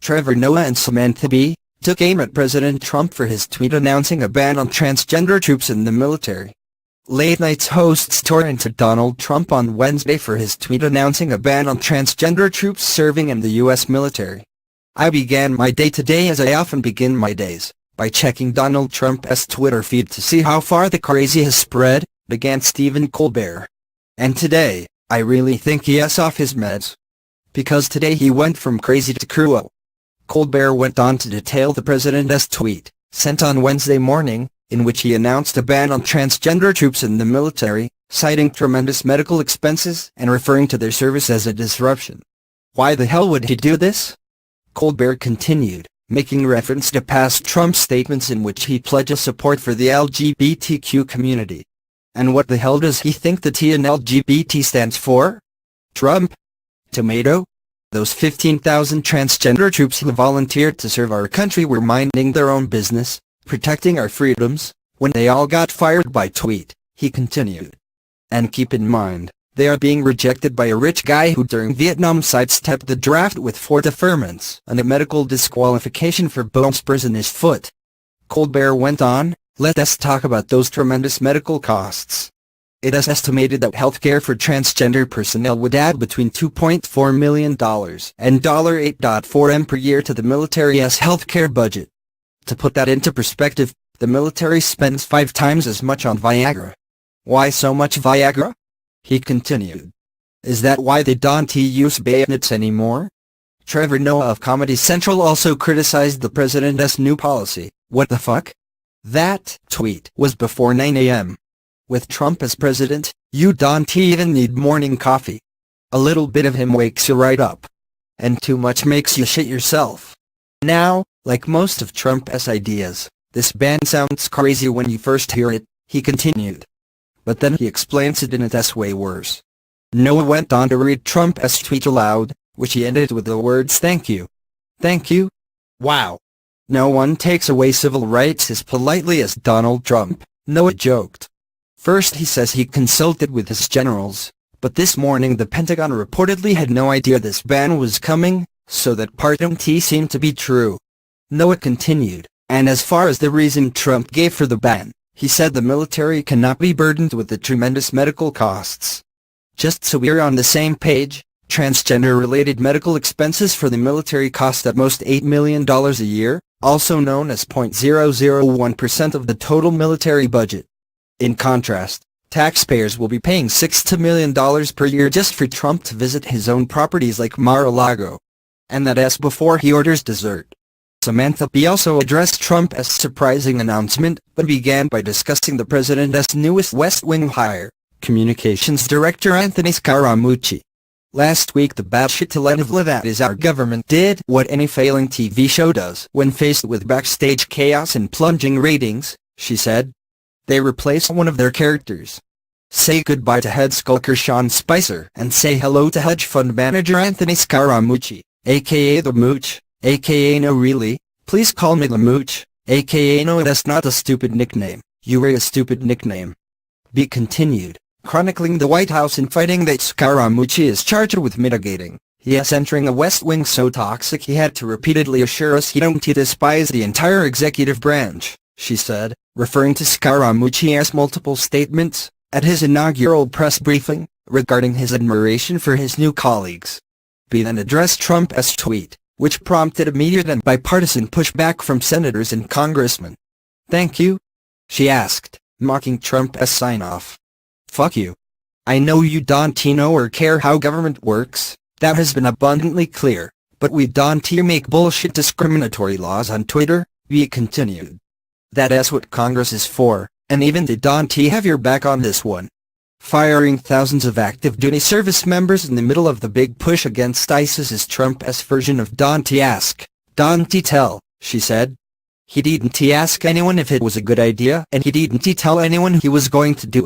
Trevor, Noah and Samantha Bee, took aim at President Trump for his tweet announcing a ban on transgender troops in the military. Late Night's hosts tore into Donald Trump on Wednesday for his tweet announcing a ban on transgender troops serving in the U.S. military. "I began my day today as I often begin my days, by checking Donald Trump's Twitter feed to see how far the crazy has spread," began Stephen Colbert. "And today, I really think he is off his meds. Because today he went from crazy to cruel." Colbert went on to detail the president's tweet, sent on Wednesday morning, in which he announced a ban on transgender troops in the military, citing tremendous medical expenses and referring to their service as a disruption. Why the hell would he do this? Colbert continued, making reference to past Trump statements in which he pledges support for the LGBTQ community. And what the hell does he think the T in LGBT stands for? Trump? Tomato? Those 15,000 transgender troops who volunteered to serve our country were minding their own business, protecting our freedoms, when they all got fired by tweet, he continued. And keep in mind, they are being rejected by a rich guy who during Vietnam sidestepped the draft with 4 deferments and a medical disqualification for bone spurs in his foot. Colbert went on, "Let us talk about those tremendous medical costs. It is estimated that healthcare for transgender personnel would add between $2.4 million and $8.4 million per year to the military's healthcare budget. To put that into perspective, the military spends 5 times as much on Viagra. Why so much Viagra?" he continued. "Is that why they don't use bayonets anymore?" Trevor Noah of Comedy Central also criticized the president's new policy. "What the fuck?" That tweet was before 9 a.m. With Trump as president, you don't even need morning coffee. A little bit of him wakes you right up. And too much makes you shit yourself. Now, like most of Trump's ideas, this ban sounds crazy when you first hear it, he continued. But then he explains it in its way worse. Noah went on to read Trump's tweet aloud, which he ended with the words "thank you." Thank you? Wow. No one takes away civil rights as politely as Donald Trump, Noah joked. First he says he consulted with his generals, but this morning the Pentagon reportedly had no idea this ban was coming, so that part of it seemed to be true. Noah continued, and as far as the reason Trump gave for the ban, he said the military cannot be burdened with the tremendous medical costs. Just so we're on the same page, transgender-related medical expenses for the military cost at most $8 million a year, also known as 0.001% of the total military budget. In contrast, taxpayers will be paying $6 million per year just for Trump to visit his own properties like Mar-a-Lago. And that's before he orders dessert. Samantha Bee also addressed Trump's surprising announcement, but began by discussing the president's newest West Wing hire, Communications Director Anthony Scaramucci. "Last week the batshit telenovela that is our government did what any failing TV show does when faced with backstage chaos and plunging ratings," she said. "They replace one of their characters. Say goodbye to head skulker Sean Spicer and say hello to hedge fund manager Anthony Scaramucci, aka the Mooch, aka no really, please call me the Mooch, aka no that's not a stupid nickname, you were a stupid nickname." Bee continued, chronicling the White House infighting that Scaramucci is charged with mitigating. "Yes, entering a West Wing so toxic he had to repeatedly assure us he don't despise the entire executive branch," she said, referring to Scaramucci's multiple statements, at his inaugural press briefing, regarding his admiration for his new colleagues. Bee then addressed Trump's tweet, which prompted immediate and bipartisan pushback from senators and congressmen. "Thank you?" she asked, mocking Trump's sign-off. "Fuck you. I know you don't know or care how government works, that has been abundantly clear, but we don't make bullshit discriminatory laws on Twitter," Bee continued. "That is what Congress is for, and even they don't have your back on this one. Firing thousands of active duty service members in the middle of the big push against ISIS is Trump's version of don't ask, don't tell," she said. "He didn't ask anyone if it was a good idea and he didn't tell anyone he was going to do it.